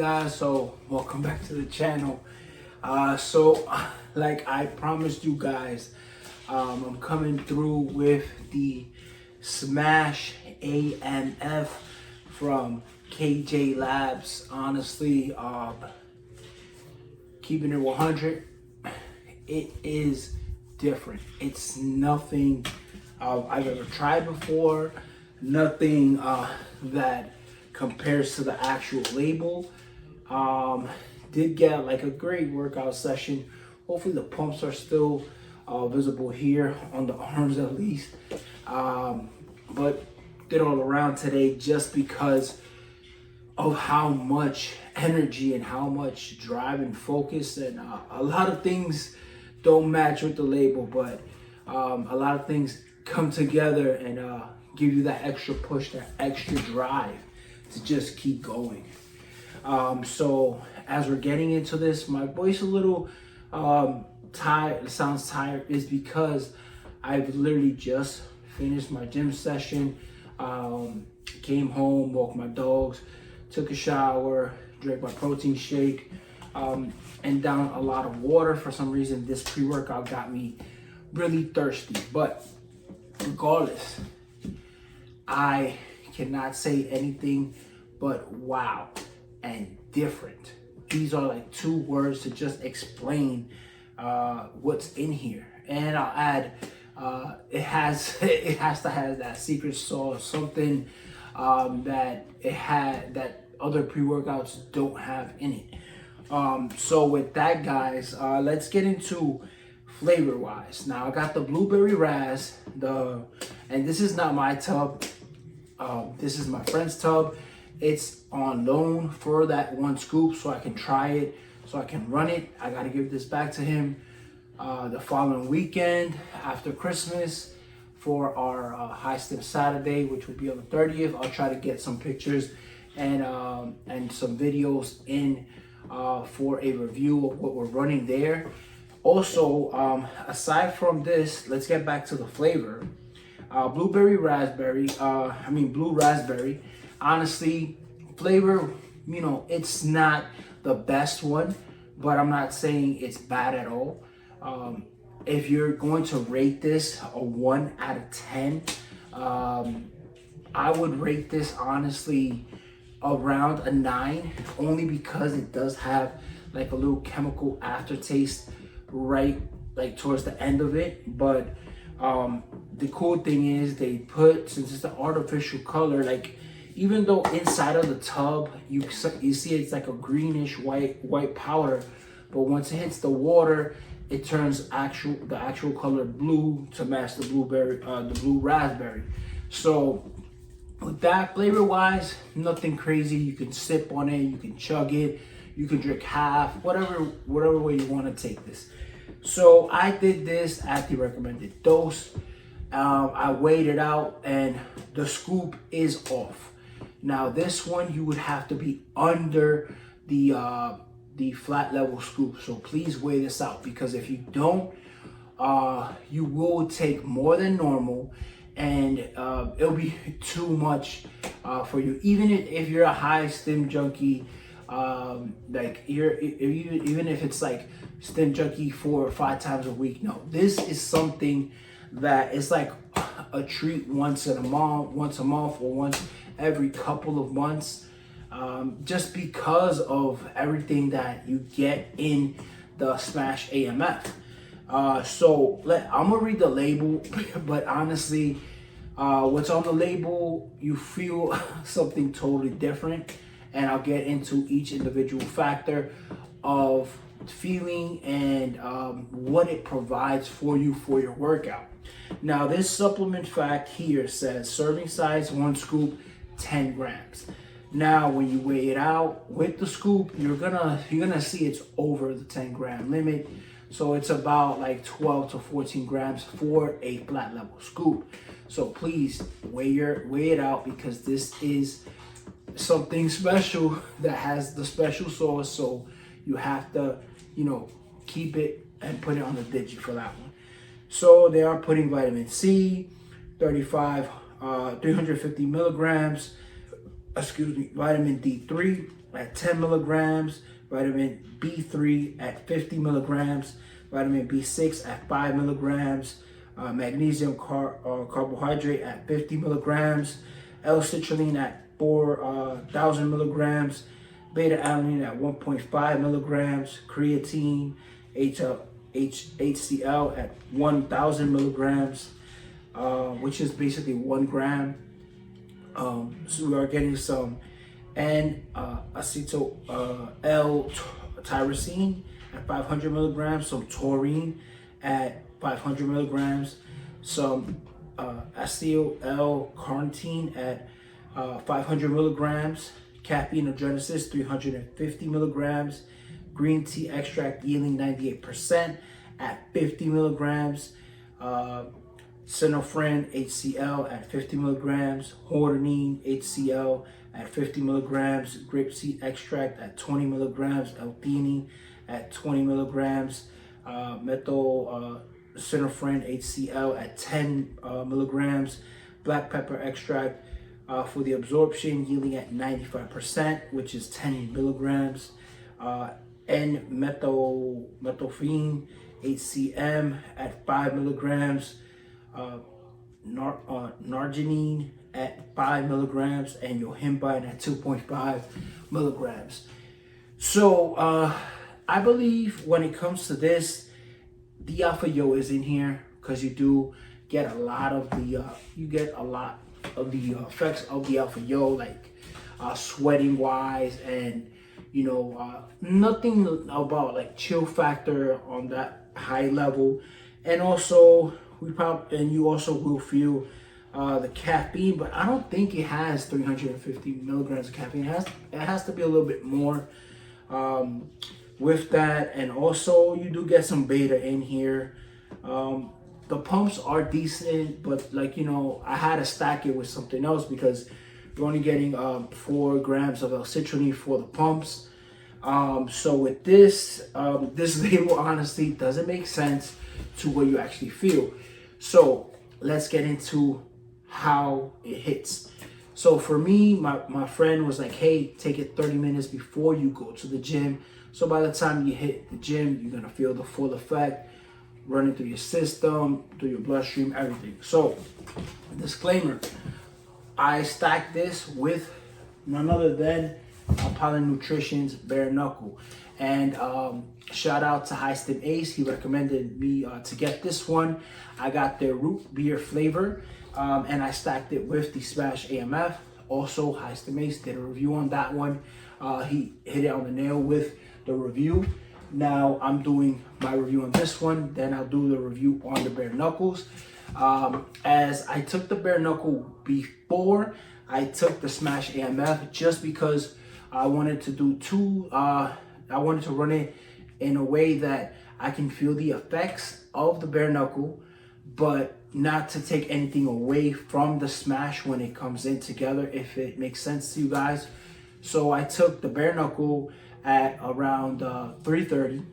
guys, so welcome back to the channel. Like I promised you guys, I'm coming through with the Smash AMF from KJ Labs. Honestly, keeping it 100, it is different. It's nothing I've ever tried before, nothing that compares to the actual label. Did get like a great workout session. Hopefully the pumps are still visible here on the arms at least. But did all around today just because of how much energy and how much drive and focus, and a lot of things don't match with the label, but a lot of things come together and give you that extra push, that extra drive to just keep going. So as we're getting into this, my voice a little tired, it sounds tired, is because I've literally just finished my gym session, came home, walked my dogs, took a shower, drank my protein shake, and down a lot of water. For some reason, this pre-workout got me really thirsty, but regardless, I cannot say anything but wow and different. These are like two words to just explain what's in here. And I'll add, it has to have that secret sauce, something that other pre-workouts don't have in it. So with that, guys, let's get into flavor wise. Now I got the blueberry raz, and this is not my tub. This is my friend's tub. It's on loan for that one scoop, so I can try it, so I can run it. I got to give this back to him the following weekend after Christmas for our High Step Saturday, which will be on the 30th. I'll try to get some pictures and some videos in for a review of what we're running there. Also, aside from this, let's get back to the flavor. Blue raspberry. Honestly, flavor, it's not the best one, but I'm not saying it's bad at all. If you're going to rate this a 1 out of 10, I would rate this honestly around a 9, only because it does have like a little chemical aftertaste right like towards the end of it. But the cool thing is they put, since it's an artificial color, like even though inside of the tub you see it's like a greenish white powder, but once it hits the water, it turns the actual color blue to match the blue raspberry. So with that, flavor wise, nothing crazy. You can sip on it, you can chug it, you can drink half, whatever way you want to take this. So I did this at the recommended dose. I weighed it out and the scoop is off. Now this one, you would have to be under the flat level scoop. So please weigh this out, because if you don't, you will take more than normal, and it'll be too much for you. Even if you're a high stim junkie, like even if it's like stim junkie 4 or 5 times a week, no, this is something that is like a treat once a month or once every couple of months, just because of everything that you get in the Smash AMF. So I'm gonna read the label, but honestly, what's on the label, you feel something totally different, and I'll get into each individual factor of feeling and what it provides for you for your workout. Now this supplement fact here says serving size 1 scoop, 10 grams. Now when you weigh it out with the scoop, you're gonna see it's over the 10 gram limit. So it's about like 12 to 14 grams for a flat level scoop. So please weigh it out, because this is something special that has the special sauce. So you have to, keep it and put it on the digit for that one. So they are putting vitamin C, 350 milligrams, vitamin D3, at 10 milligrams, vitamin B3 at 50 milligrams, vitamin B6 at 5 milligrams, magnesium carbohydrate at 50 milligrams, L-citrulline at 4,000 milligrams, beta-alanine at 1.5 milligrams, creatine, HCl at 1,000 milligrams, which is basically 1 gram. So we are getting some N-acetyl L-tyrosine at 500 milligrams, some taurine at 500 milligrams, some acetyl L-carnitine at 500 milligrams, caffeine adrenasis 350 milligrams, green tea extract yielding 98% at 50 milligrams, Synofren HCl at 50 milligrams, hordenine HCl at 50 milligrams, grapeseed extract at 20 milligrams, L-theanine at 20 milligrams, methyl Synofren HCl at 10 milligrams, black pepper extract for the absorption yielding at 95%, which is 10 milligrams, N-methylphenone HCM at 5 milligrams, narginine at 5 milligrams, and yohimbine at 2.5 milligrams. So I believe when it comes to this, the Alpha Yo is in here because you do get a lot of the effects of the Alpha Yo, like sweating wise, and nothing about like chill factor on that high level. And also you also will feel the caffeine, but I don't think it has 350 milligrams of caffeine. It has to be a little bit more with that. And also you do get some beta in here. The pumps are decent, but I had to stack it with something else because you're only getting 4 grams of L-citrulline for the pumps. So with this, this label honestly doesn't make sense to what you actually feel. So let's get into how it hits. So for me, my friend was like, hey, take it 30 minutes before you go to the gym. So by the time you hit the gym, you're gonna feel the full effect running through your system, through your bloodstream, everything. So disclaimer, I stacked this with none other than Apollo Nutrition's Bare Knuckle. And shout out to High Stim Ace. He recommended me to get this one. I got their root beer flavor, and I stacked it with the Smash AMF. Also, High Stim Ace did a review on that one. He hit it on the nail with the review. Now I'm doing my review on this one. Then I'll do the review on the Bare Knuckles. As I took the Bare Knuckle before I took the Smash AMF, just because I wanted to do I wanted to run it in a way that I can feel the effects of the Bare Knuckle, but not to take anything away from the Smash when it comes in together, if it makes sense to you guys. So I took the Bare Knuckle at around 3:30,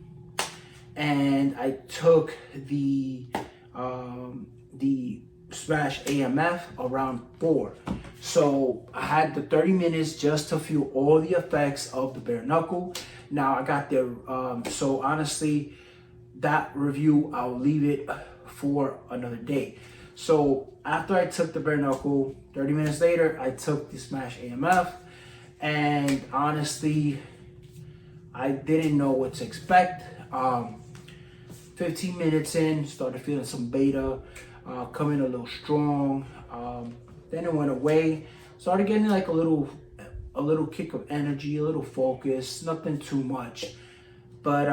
and I took the Smash AMF around 4. So I had the 30 minutes just to feel all the effects of the Bare Knuckle. Now I got there, so honestly, that review, I'll leave it for another day. So after I took the Bare Knuckle, 30 minutes later, I took the Smash AMF, and honestly, I didn't know what to expect. 15 minutes in, started feeling some beta, coming a little strong. Then it went away. Started getting like a little kick of energy, a little focus, nothing too much. But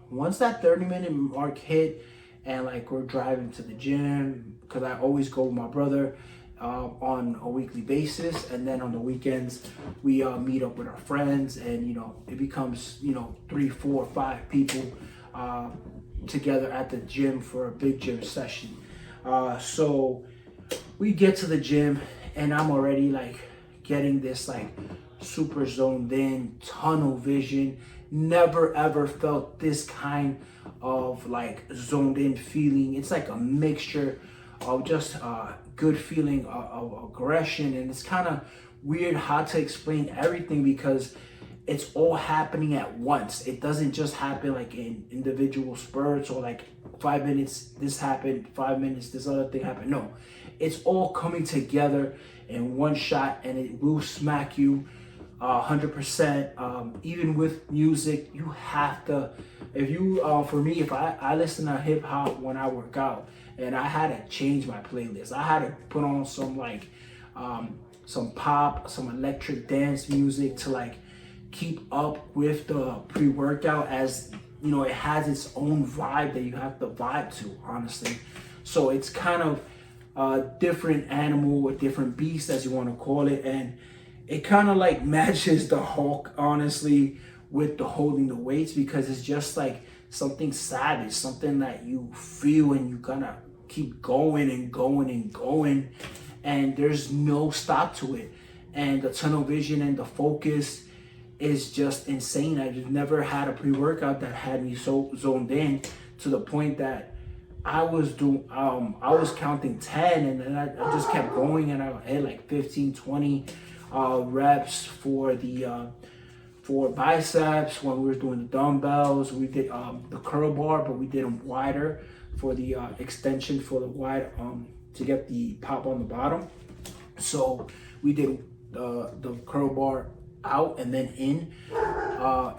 once that 30-minute mark hit, and like we're driving to the gym, because I always go with my brother on a weekly basis, and then on the weekends we meet up with our friends, and it becomes 3, 4, 5 people together at the gym for a big gym session. So we get to the gym, and I'm already like getting this like super zoned in, tunnel vision. Never ever felt this kind of like zoned in feeling. It's like a mixture of just good feeling of aggression, and it's kind of weird how to explain everything, because it's all happening at once. It doesn't just happen like in individual spurts or like 5 minutes this happened, 5 minutes this other thing happened. No, it's all coming together in one shot, and it will smack you 100%. Even with music, you have to, if you for me, if I listen to hip hop when I work out, and I had to change my playlist. I had to put on some like some pop, some electric dance music to like keep up with the pre-workout, as you know, it has its own vibe that you have to vibe to, honestly. So it's kind of a different animal, a different beast, as you want to call it, and it kind of like matches the Hulk, honestly, with the holding the weights, because it's just like something savage, something that you feel and you gonna keep going and going and going, and there's no stop to it. And the tunnel vision and the focus is just insane. I just never had a pre-workout that had me so zoned in to the point that I was counting 10, and then I just kept going, and I had like 15, 20 reps for the for biceps. When we were doing the dumbbells, we did the curl bar, but we did them wider for the extension, for the wide to get the pop on the bottom. So we did the curl bar out and then in,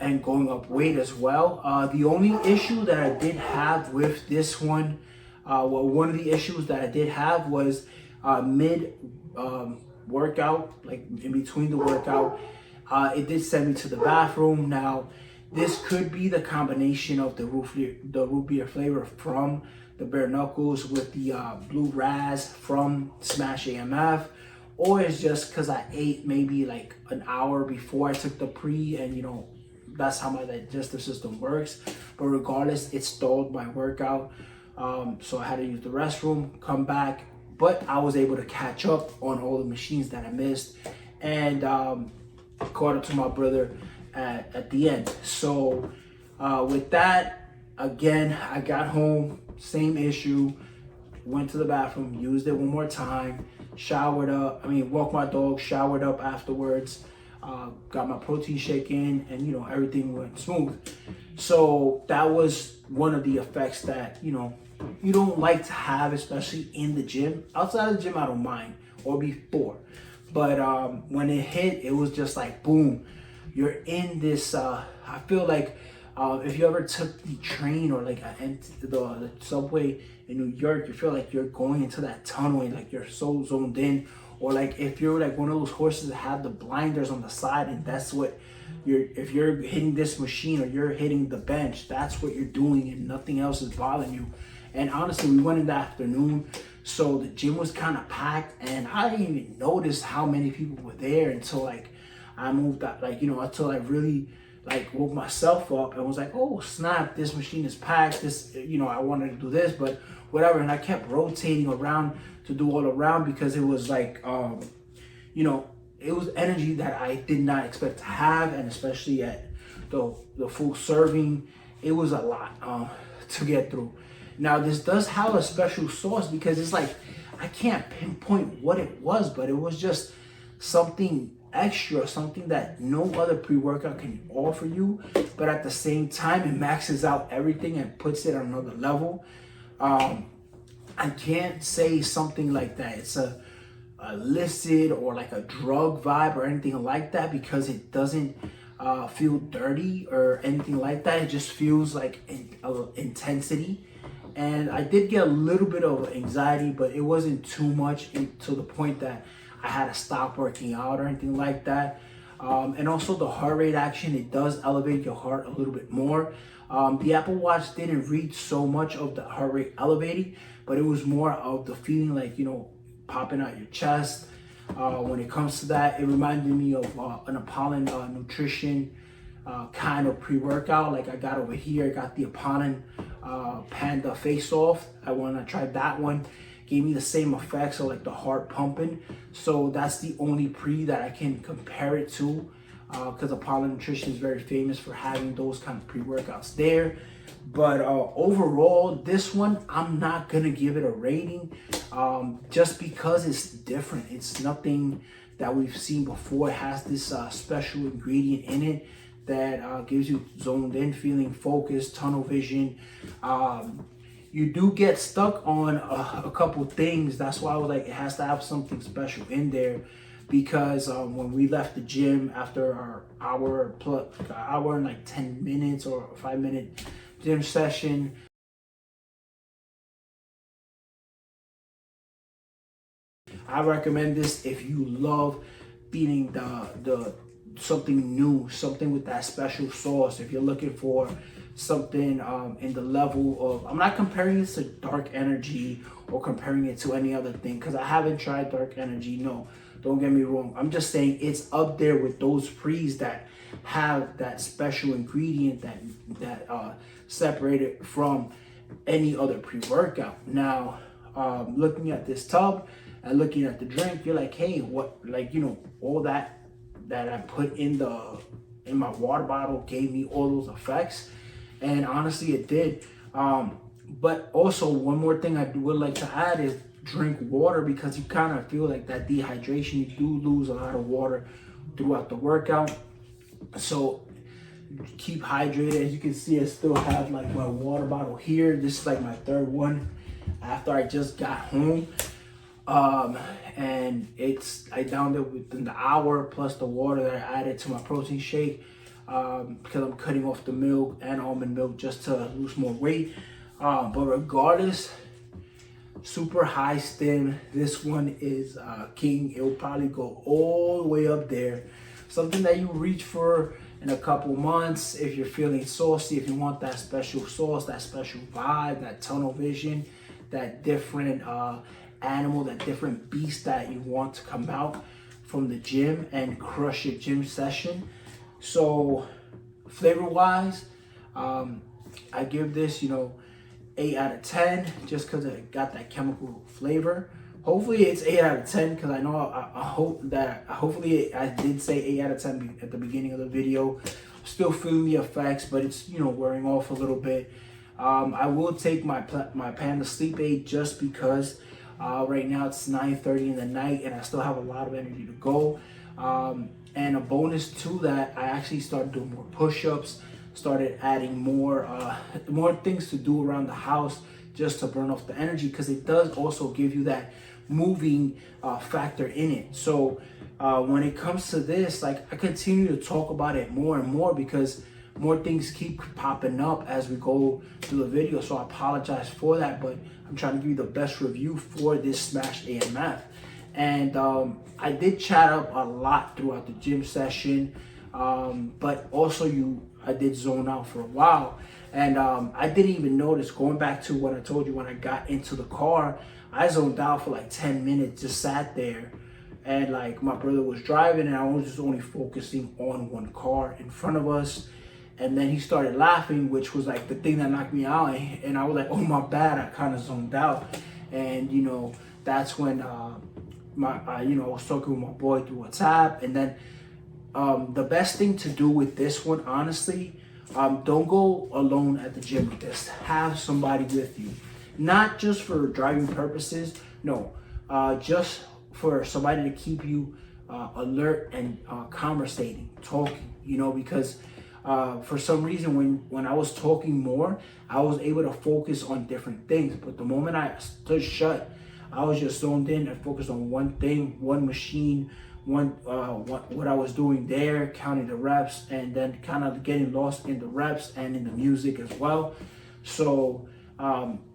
and going up weight as well. The only issue that I did have with this one, one of the issues that I did have was mid workout, like in between the workout, it did send me to the bathroom. Now, this could be the combination of the root beer flavor from the bare knuckles with the blue raz from Smash AMF, or it's just because I ate maybe like an hour before I took the pre, and you know, that's how my digestive system works. But regardless, it stalled my workout, so I had to use the restroom, come back, but I was able to catch up on all the machines that I missed, and caught up to my brother at the end. So with that, again, I got home, same issue, went to the bathroom, used it one more time, showered up, walked my dog, showered up afterwards, got my protein shake in, and you know, everything went smooth. So that was one of the effects that, you know, you don't like to have, especially in the gym. Outside of the gym, I don't mind, or before. But when it hit, it was just like, boom, you're in this, I feel like if you ever took the train or like the subway in New York, you feel like you're going into that tunnel and like you're so zoned in. Or like if you're like one of those horses that have the blinders on the side, and that's what if you're hitting this machine or you're hitting the bench, that's what you're doing and nothing else is bothering you. And honestly, we went in the afternoon, so the gym was kind of packed, and I didn't even notice how many people were there until like I moved out, like, you know, until I really like woke myself up and was like, oh snap, this machine is packed, this, you know, I wanted to do this, but whatever. And I kept rotating around to do all around, because it was like, you know, it was energy that I did not expect to have, and especially at the full serving, it was a lot to get through. Now, this does have a special sauce, because it's like, I can't pinpoint what it was, but it was just something extra, something that no other pre-workout can offer you, but at the same time, it maxes out everything and puts it on another level. I can't say something like that it's a illicit or like a drug vibe or anything like that, because it doesn't feel dirty or anything like that. It just feels like intensity. And I did get a little bit of anxiety, but it wasn't too much to the point that I had to stop working out or anything like that. And also the heart rate action, it does elevate your heart a little bit more. The Apple Watch didn't read so much of the heart rate elevating, but it was more of the feeling like, you know, popping out your chest. When it comes to that, it reminded me of an Apollon nutrition kind of pre-workout. Like I got over here, I got the Apollon Panda Face Off. I want to try that one. Gave me the same effects, so like the heart pumping. So that's the only pre that I can compare it to, because Apollon Nutrition is very famous for having those kind of pre-workouts there. But overall, this one, I'm not gonna give it a rating, just because it's different. It's nothing that we've seen before. It has this special ingredient in it that gives you zoned in feeling, focused, tunnel vision. You do get stuck on a couple things. That's why I was like, it has to have something special in there, because when we left the gym after our hour and like 10 minutes or 5 minute gym session, I recommend this if you love feeling the something new, something with that special sauce. If you're looking for something in the level of, I'm not comparing this to Dark Energy or comparing it to any other thing, because I haven't tried Dark Energy. No, don't get me wrong. I'm just saying it's up there with those pre's that have that special ingredient that separate it from any other pre-workout. Now, looking at this tub and looking at the drink, you're like, hey, what, like, you know, all that I put in my water bottle gave me all those effects, and honestly it did. But also one more thing I would like to add is drink water, because you kind of feel like that dehydration. You do lose a lot of water throughout the workout, so keep hydrated. As you can see, I still have like my water bottle here. This is like my third one after I just got home. And I downed it within the hour, plus the water that I added to my protein shake, because I'm cutting off the milk and almond milk just to lose more weight. But regardless, super high stim. This one is king. It'll probably go all the way up there. Something that you reach for in a couple months if you're feeling saucy, if you want that special sauce, that special vibe, that tunnel vision, that different animal, that different beast that you want to come out from the gym and crush your gym session. So flavor wise, I give this, 8 out of 10, just because it got that chemical flavor. Hopefully it's 8 out of 10, because I know hopefully I did say 8 out of 10 at the beginning of the video. Still feeling the effects, but it's wearing off a little bit. I will take my Panda sleep aid, just because right now it's 9:30 in the night and I still have a lot of energy to go. And a bonus to that, I actually started doing more push-ups, started adding more things to do around the house just to burn off the energy, because it does also give you that moving factor in it. So when it comes to this, like, I continue to talk about it more and more, because more things keep popping up as we go through the video. So I apologize for that, but I'm trying to give you the best review for this Smash AMF. And I did chat up a lot throughout the gym session, but also I did zone out for a while. And I didn't even notice, going back to what I told you when I got into the car, I zoned out for like 10 minutes, just sat there. And like, my brother was driving and I was just only focusing on one car in front of us. And then he started laughing, which was like the thing that knocked me out. And I was like, oh, my bad, I kind of zoned out. And, that's when I was talking with my boy through WhatsApp. And then the best thing to do with this one, honestly, don't go alone at the gym with this. Have somebody with you. Not just for driving purposes, no, just for somebody to keep you alert and conversating, talking, because for some reason, when I was talking more, I was able to focus on different things. But the moment I stood shut, I was just zoned in and focused on one thing, one machine, what I was doing there, counting the reps, and then kind of getting lost in the reps and in the music as well. So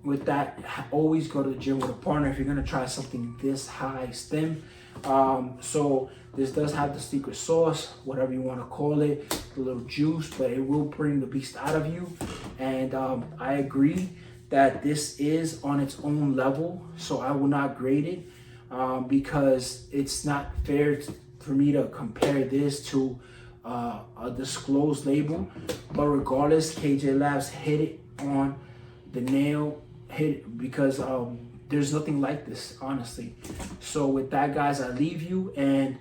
with that, always go to the gym with a partner if you're gonna try something this high stim. So this does have the secret sauce, whatever you want to call it, the little juice, but it will bring the beast out of you. And I agree that this is on its own level, so I will not grade it because it's not fair for me to compare this to a disclosed label. But regardless, KJ Labs hit it on the nail, because there's nothing like this, honestly. So with that, guys, I leave you, and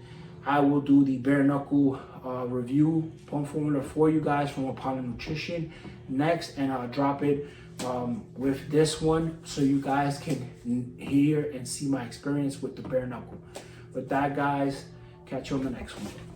I will do the bare knuckle review pump formula for you guys from Apollo Nutrition next, and I'll drop it with this one so you guys can hear and see my experience with the bare knuckle. With that, guys, Catch you on the next one.